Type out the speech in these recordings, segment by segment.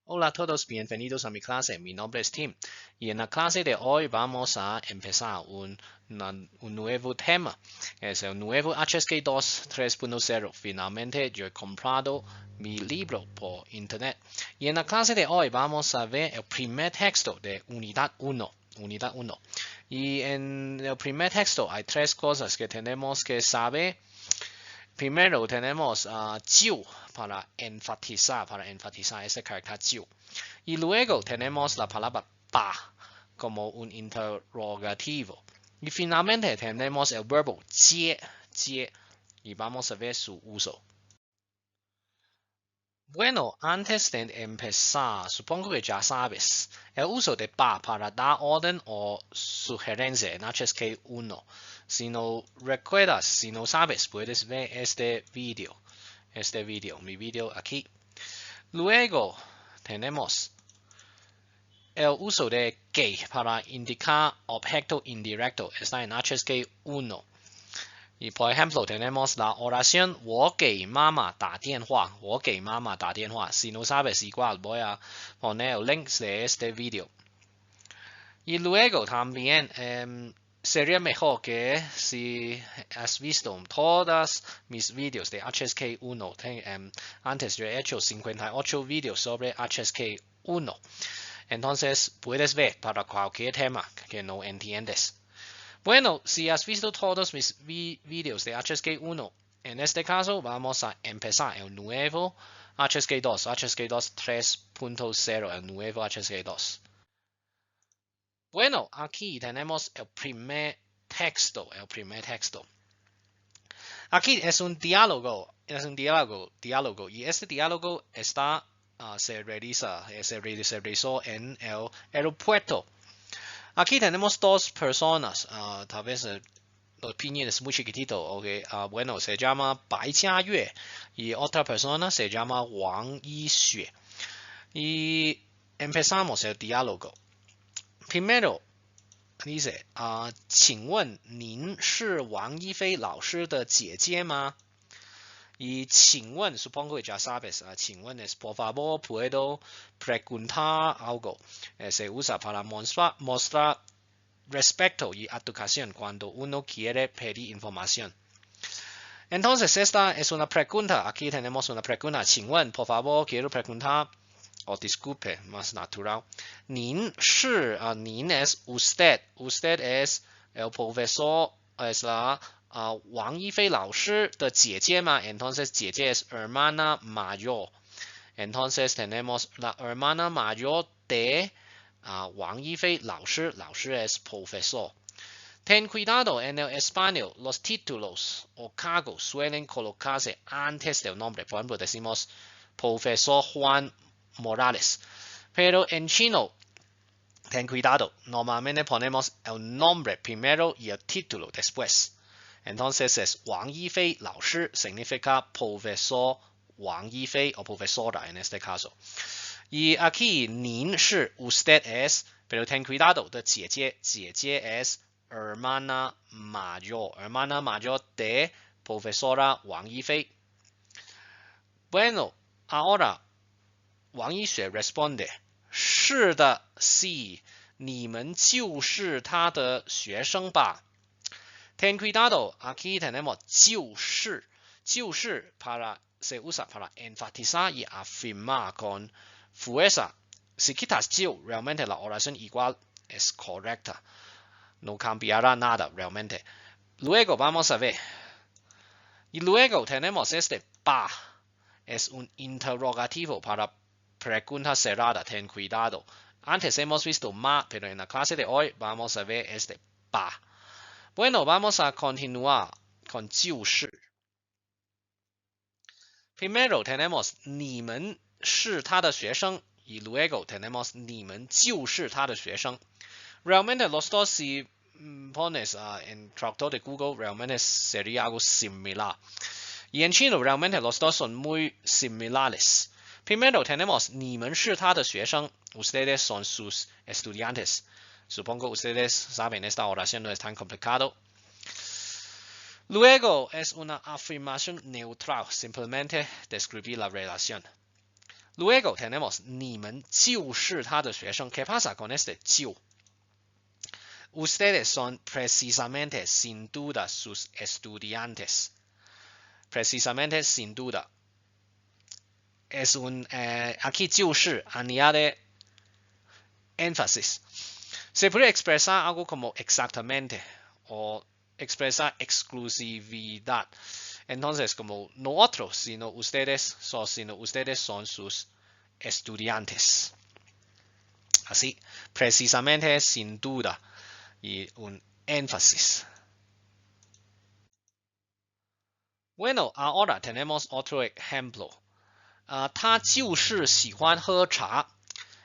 Hola a todos, bienvenidos a mi clase. Mi nombre es Tim y en la clase de hoy vamos a empezar un nuevo tema. Es el nuevo HSK2 3.0. Finalmente yo he comprado mi libro por internet. Y en la clase de hoy vamos a ver el primer texto de unidad 1. Unidad 1. Y en el primer texto hay tres cosas que tenemos que saber. Primero tenemos 就 para enfatizar ese carácter 就. Y luego tenemos la palabra pa como un interrogativo. Y finalmente tenemos el verbo 接 y vamos a ver su uso. Bueno, antes de empezar, supongo que ya sabes el uso de pa para dar orden o sugerencia en HSK1. Si no recuerdas, si no sabes, puedes ver mi vídeo aquí. Luego tenemos el uso de que para indicar objeto indirecto está en HSK1. Y por ejemplo, tenemos la oración 我给妈妈打电话. 我给妈妈打电话. Si no sabes, igual voy a poner links de este video. Y luego también sería mejor que si has visto todos mis videos de HSK1. Antes yo he hecho 58 videos sobre HSK1. Entonces puedes ver para cualquier tema que no entiendes. Bueno, si has visto todos mis videos de HSK1, en este caso vamos a empezar el nuevo HSK2, HSK2 3.0, el nuevo HSK2. Bueno, aquí tenemos el primer texto, Aquí es un diálogo, y este diálogo se realizó en el aeropuerto. Aquí tenemos dos personas, tal vez la opinión es muy chiquitito, okay. Bueno, se llama Bai Jiayue y otra persona se llama Wang Yixue. Y empezamos el diálogo. Primero, dice, 请问您是王一菲老师的姐姐吗？ Y 请问 supongo que ya sabes, 请问 es por favor puedo preguntar algo. Se usa para mostrar respeto y educación cuando uno quiere pedir información. Entonces, esta es una pregunta. Aquí tenemos una pregunta. 请问 por favor, quiero preguntar, o disculpe, más natural. 您是您 es usted. Usted es el profesor, es la Wang Yifei 老师的姐姐嘛. Entonces, 姐姐 es hermana mayor. Entonces, tenemos la hermana mayor de Wang Yifei 老师. 老师 es profesor. Ten cuidado en el español, los títulos o cargos suelen colocarse antes del nombre. Por ejemplo, decimos profesor Juan Morales. Pero en chino, ten cuidado, normalmente ponemos el nombre primero y el título después. Entonces es Wang Yifei 老师 significa profesor Wang Yifei o profesora en este caso. Y aquí 您是 usted es, pero ten cuidado de 姐姐 es hermana mayor de profesora Wang Yifei. Bueno, ahora Wang Yixue responde, 是的 sí, 你们就是他的学生吧。 Ten cuidado, aquí tenemos 就是 se usa para enfatizar y afirmar con fuerza. Si quitas 就, realmente la oración igual es correcta. No cambiará nada realmente. Luego vamos a ver. Y luego tenemos este pa. Es un interrogativo para pregunta cerrada. Ten cuidado. Antes hemos visto ma, pero en la clase de hoy vamos a ver este pa. Bueno, vamos a continuar con 就是. Primero tenemos 你们是他的学生 y luego tenemos 你们就是他的学生. Realmente los dos si pones en traductor de Google realmente sería algo similar. Y en chino realmente los dos son muy similares. Primero tenemos 你们是他的学生 ustedes son sus estudiantes. Supongo ustedes saben esta oración no es tan complicado. Luego es una afirmación neutral, simplemente describir la relación. Luego tenemos 你们就是他的学生。¿Qué pasa con este 就 ？Ustedes son precisamente sin duda sus estudiantes. Precisamente sin duda. Es un aquí 就是 añade énfasis. Se puede expresar algo como exactamente o expresar exclusividad. Entonces, como no otros, sino ustedes son sus estudiantes. Así, precisamente, sin duda, y un énfasis. Bueno, ahora tenemos otro ejemplo. 他就是喜欢喝茶。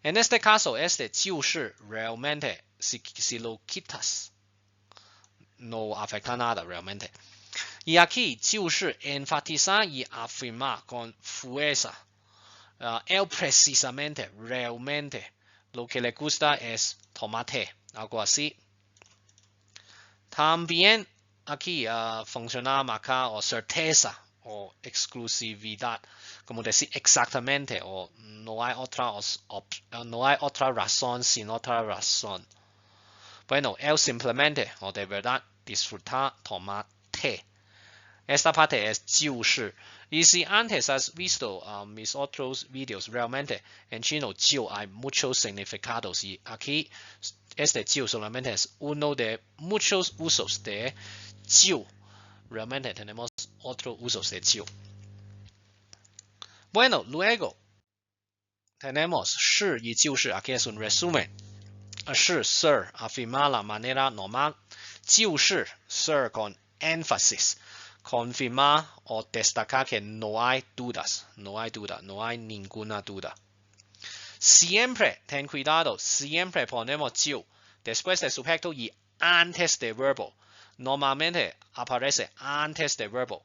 En este caso, este 就是 realmente, si lo quitas, no afecta nada realmente. Y aquí 就是 enfatizar y afirmar con fuerza. Él precisamente, realmente, lo que le gusta es tomar té, algo así. También aquí funciona marcar o certeza o exclusividad, como decir exactamente o no hay otra razón sin otra razón. Bueno, él simplemente o de verdad disfrutar tomar té. Esta parte es 就是 y si antes has visto mis otros videos, realmente en chino 就 hay muchos significados y aquí este 就 solamente es uno de muchos usos de 就. Realmente tenemos otros usos de 就. Bueno, luego tenemos 是 y 就是 aquí es un resumen. 是 ser, afirmar la manera normal. 就是 ser con énfasis. Confirmar o destacar que no hay dudas, no hay ninguna duda. Siempre, ten cuidado, siempre ponemos 就 después del sujeto y antes del verbo. Normalmente aparece antes del verbo.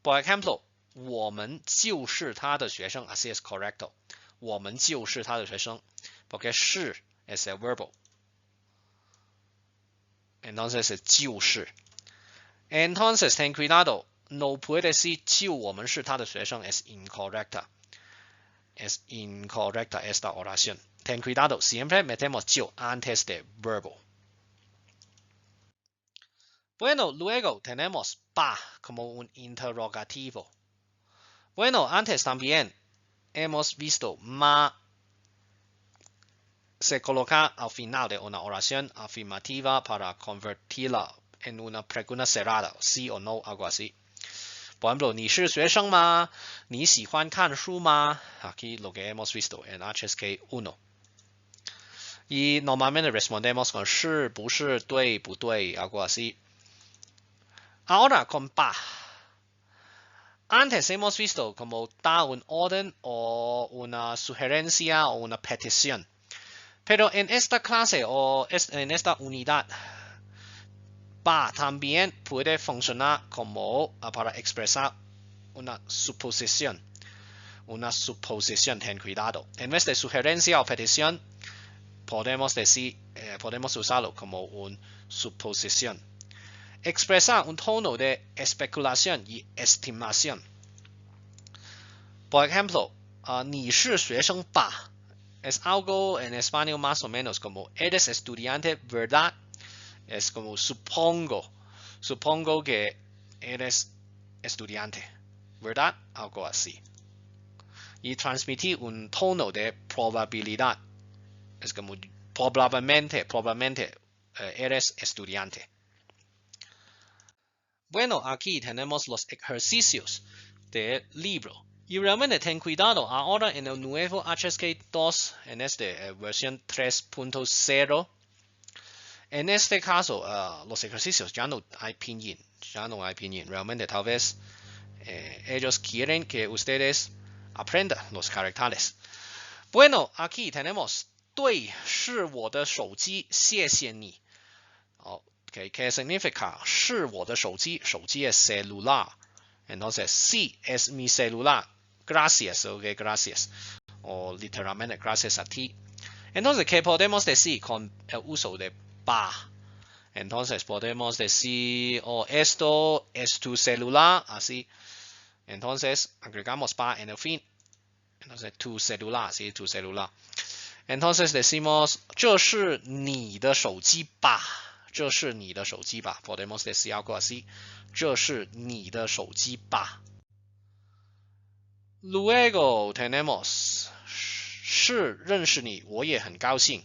Por ejemplo, 我们就是他的学生 así es correcto. 我们就是他的学生 porque 是 es el verbo. Entonces es 就是。Entonces, ten cuidado, no puede decir 就我们是他的学生 es incorrecta. Es incorrecta esta oración. Ten cuidado, siempre metemos 就 antes del verbo. Bueno, luego tenemos 把 como un interrogativo. Bueno, antes también hemos visto ma se coloca al final de una oración afirmativa para convertirla en una pregunta cerrada, sí o no, algo así. Por ejemplo, 你是学生吗？你喜欢看书吗？ Aquí lo que hemos visto en HSK 1. Y normalmente respondemos con 是不是对不对 algo así. Ahora con 把 Antes hemos visto como dar un orden o una sugerencia o una petición. Pero en esta clase o en esta unidad, 把 también puede funcionar como para expresar una suposición. Una suposición, ten cuidado. En vez de sugerencia o petición, podemos usarlo como una suposición. Expresar un tono de especulación y estimación. Por ejemplo, 你是学生吧 es algo en español más o menos como eres estudiante, ¿verdad? Es como supongo que eres estudiante, ¿verdad? Algo así. Y transmitir un tono de probabilidad. Es como probablemente eres estudiante. Bueno, aquí tenemos los ejercicios del libro. Y realmente ten cuidado, ahora en el nuevo HSK2, en esta versión 3.0, en este caso, los ejercicios ya no hay pinyin. Realmente tal vez ellos quieren que ustedes aprendan los caracteres. Bueno, aquí tenemos 对，是我的手机，谢谢你。Okay, ¿qué significa? 是我的手机，手机 es celular. Entonces, sí, es mi celular. Gracias, ok, gracias. O literalmente, gracias a ti. Entonces, ¿qué podemos decir con el uso de 把? Entonces, podemos decir, esto es tu celular, así. Entonces, agregamos 把 en el fin. Entonces tu celular, sí, tu celular. Entonces decimos 这是你的手机吧，这是你的手机吧。Podemos decir algo así， 这是你的手机吧。Luego tenemos 是认识你，我也很高兴。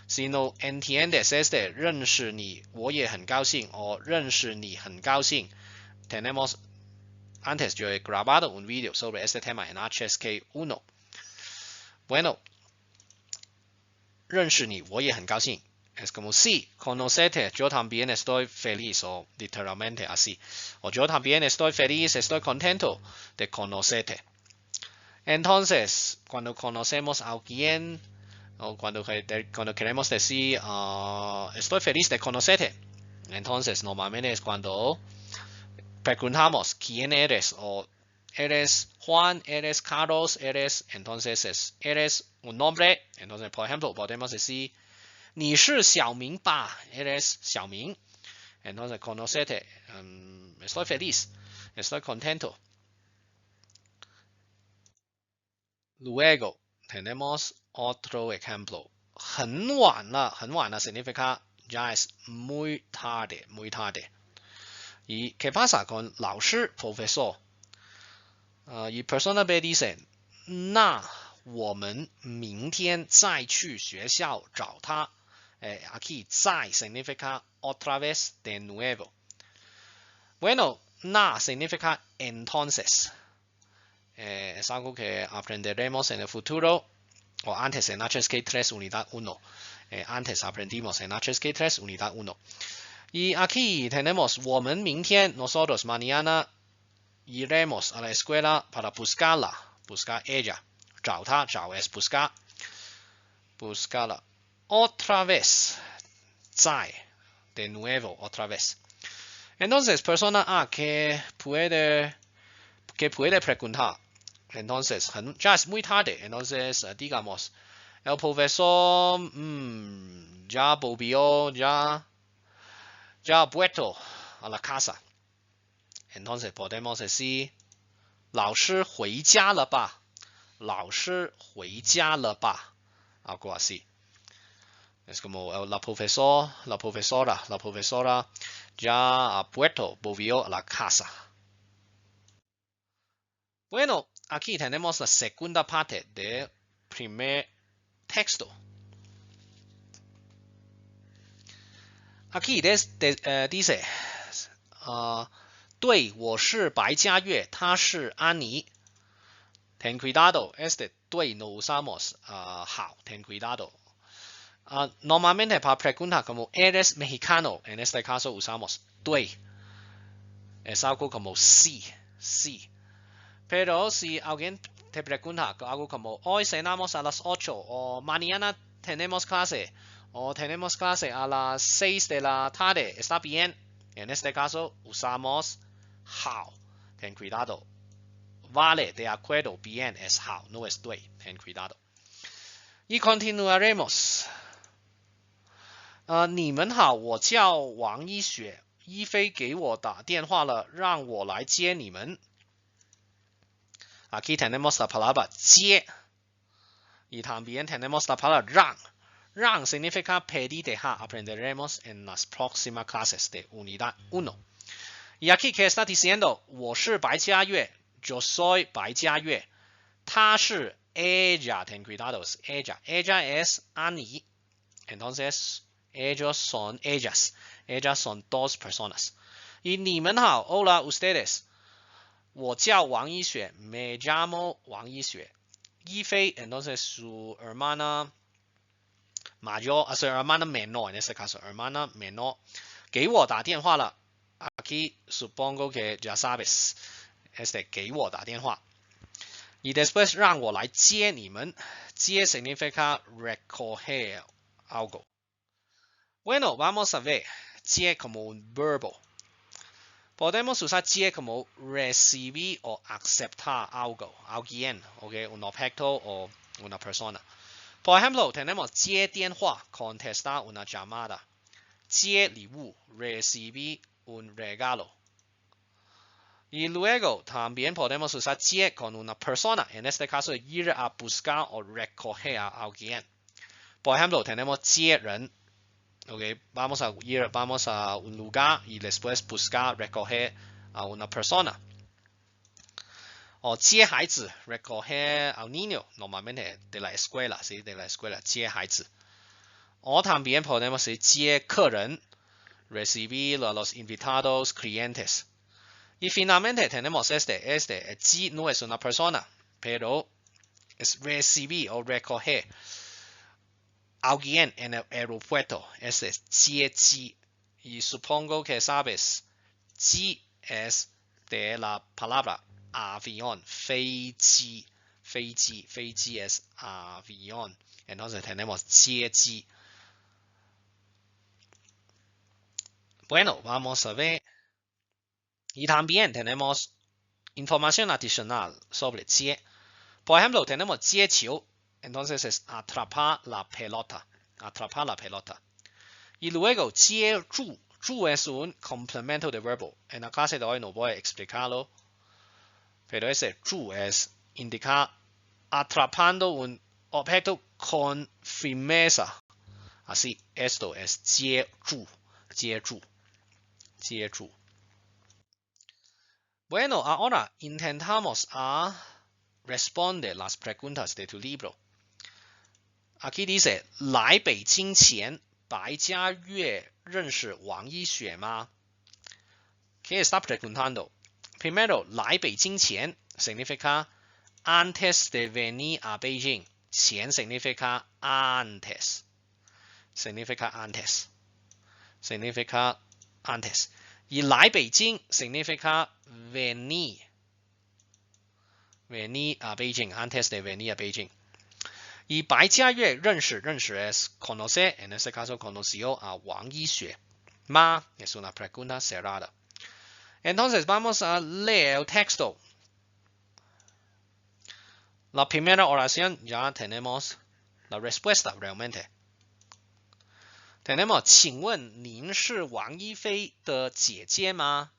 Si no entiendes este 认识你，我也很高兴，o 认识你很高兴。Tenemos antes yo he grabado un video sobre este tema en HSK1. Bueno, 认识你我也很高興 es como si conocerte yo también estoy feliz o literalmente así o yo también estoy feliz estoy contento de conocerte. Entonces cuando conocemos a alguien o cuando queremos decir estoy feliz de conocerte, entonces normalmente es cuando preguntamos quién eres o eres Juan, eres Carlos, eres, entonces eres un nombre, entonces por ejemplo podemos decir 你是小明吧 eres 小明 entonces conocete estoy feliz estoy contento. Luego tenemos otro ejemplo 很晚了很晚了 significa ya es muy tarde muy tarde. ¿Y qué pasa con 老師 profesor? Y persona B dice 那我们明天再去学校找他aquí 再 significa otra vez de nuevo. Bueno, na significa entonces. Es algo que aprenderemos en el futuro o antes en HSK 3 unidad 1. Antes aprendimos en HSK 3 unidad 1. Y aquí tenemos 我们明天 nosotros mañana iremos a la escuela para buscarla, buscar ella. 找她找 es buscar, buscarla. Otra vez, 再 de nuevo, otra vez. Entonces, persona A que puede preguntar. Entonces, ya es muy tarde. Entonces, digamos, el profesor ya volvió, ya ha vuelto a la casa. Entonces, podemos decir, 老師回家了吧？老師回家了吧？ Algo así. Es como la profesora ya ha vuelto, volvió a la casa. Bueno, aquí tenemos la segunda parte del primer texto. Aquí dice, 对，我是白嘉月，他是安妮。Ten cuidado, este 对 no usamos 好 ten cuidado. Normalmente para preguntar como eres mexicano, en este caso usamos 对 es algo como sí, sí. Pero si alguien te pregunta algo como hoy cenamos a las 8 o mañana tenemos clase o tenemos clase a las 6 de la tarde, está bien. En este caso usamos 好 ten cuidado. Vale, de acuerdo, bien es 好 no es 对 ten cuidado. Y continuaremos. 你们好，我叫王一雪，一菲给我打电话了，让我来接你们。Aquí tenemos la palabra 接 y también tenemos la palabra 让。让 significa pedir dejar. Aprenderemos en las próximas clases de unidad 1. Y aquí, ¿qué está diciendo? 我是白嘉月 yo soy 白嘉月。她是 ella, ten cuidado, es ella. Ella es Annie. Entonces, ellos son ellas. Ellas son dos personas. Y 你们好 hola ustedes. 我叫王一雪 me llamo 王一雪。一菲 entonces su hermana mayor, su hermana menor, en este caso, hermana menor. 给我打电话了 aquí supongo que ya sabes. 给我打电话。Y después 让我来接你们。接 significa recoger algo. Bueno, vamos a ver. 接 como un verbo. Podemos usar 接 como recibir o aceptar algo, alguien, okay, un objeto o una persona. Por ejemplo, tenemos 接电话, contestar una llamada. 接礼物, recibir un regalo. Y luego también podemos usar lle con una persona. En este caso, ir a buscar o recoger a alguien. Por ejemplo, tenemos lle人. Okay, vamos a un lugar y después buscar, recoger a una persona. O lle孩子, recoger al niño, normalmente de la escuela, ¿sí? De la escuela, lle孩子. O también podemos decir lle客人, recibir a los invitados, clientes. Y finalmente tenemos lle no es una persona, pero es recibir o recoger alguien en el aeropuerto. Este es lle ji. Y supongo que sabes, ji es de la palabra avión, 飞机, 飞机, 飞机 es avión. Entonces tenemos lle ji. Bueno, vamos a ver. Y también tenemos información adicional sobre lle. Por ejemplo, tenemos lle球, entonces es atrapar la pelota. Atrapar la pelota. Y luego lle zhu. Zhu es un complemento de verbo. En la clase de hoy no voy a explicarlo. Pero ese zhu es indicar atrapando un objeto con firmeza. Así, esto es lle zhu. Lle zhu. Lle zhu. Bueno, ahora intentamos a responder las preguntas de tu libro. Aquí dice, 来北京前白嘉月认识王一雪吗? ¿Qué está preguntando? Primero, 来北京前 significa antes de venir a Beijing. 前 significa antes. Significa antes. Significa antes. Y 来北京 significa venir. Venir a Beijing. Antes de venir a Beijing. Y 白嘉月认识 es conocer, en este caso conoció a Wang Yixue. Ma es una pregunta cerrada. Entonces vamos a leer el texto. La primera oración ya tenemos la respuesta realmente. Tenemos, 请问您是王一菲的姐姐吗?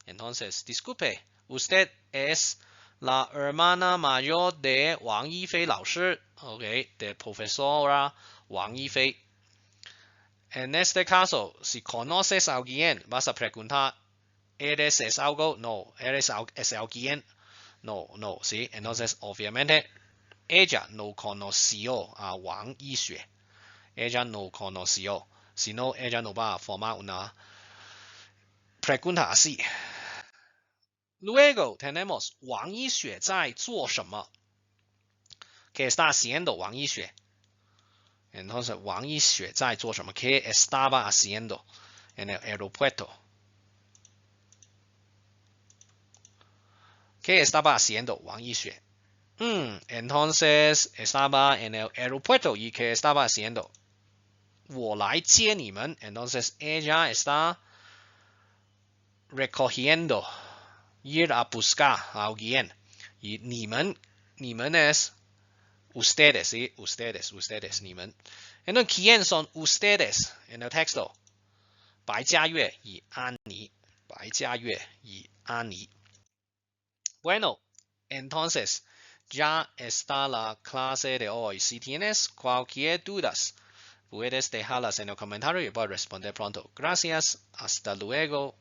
Entonces, disculpe, usted es la hermana mayor de Wang Yifei 老师, okay, de profesora Wang Yifei. En este caso, si conoces a alguien, vas a preguntar, ¿eres es algo? No. ¿Eres es alguien? No, no, ¿sí? Entonces, obviamente, ella no conoció a Wang Yixue. Ella no conoció. Si no, ella no va a formar una pregunta así. Luego tenemos 王一雪在做什么? ¿Qué está haciendo Wang Yixue? Entonces, 王一雪在做什么? ¿Qué estaba haciendo en el aeropuerto? ¿Qué estaba haciendo Wang Yixue? Entonces, estaba en el aeropuerto. ¿Y qué estaba haciendo? 我来接你们. Entonces, ella está recogiendo. Ir a buscar a alguien. Y 你们 es ustedes, ¿sí? Ustedes, 你们. Entonces, ¿quién son ustedes en el texto? 白嘉月 y安妮. 白嘉月 y 安妮. Bueno, entonces, ya está la clase de hoy. Si tienes cualquier dudas, puedes dejarlas en el comentario y voy a responder pronto. Gracias. Hasta luego.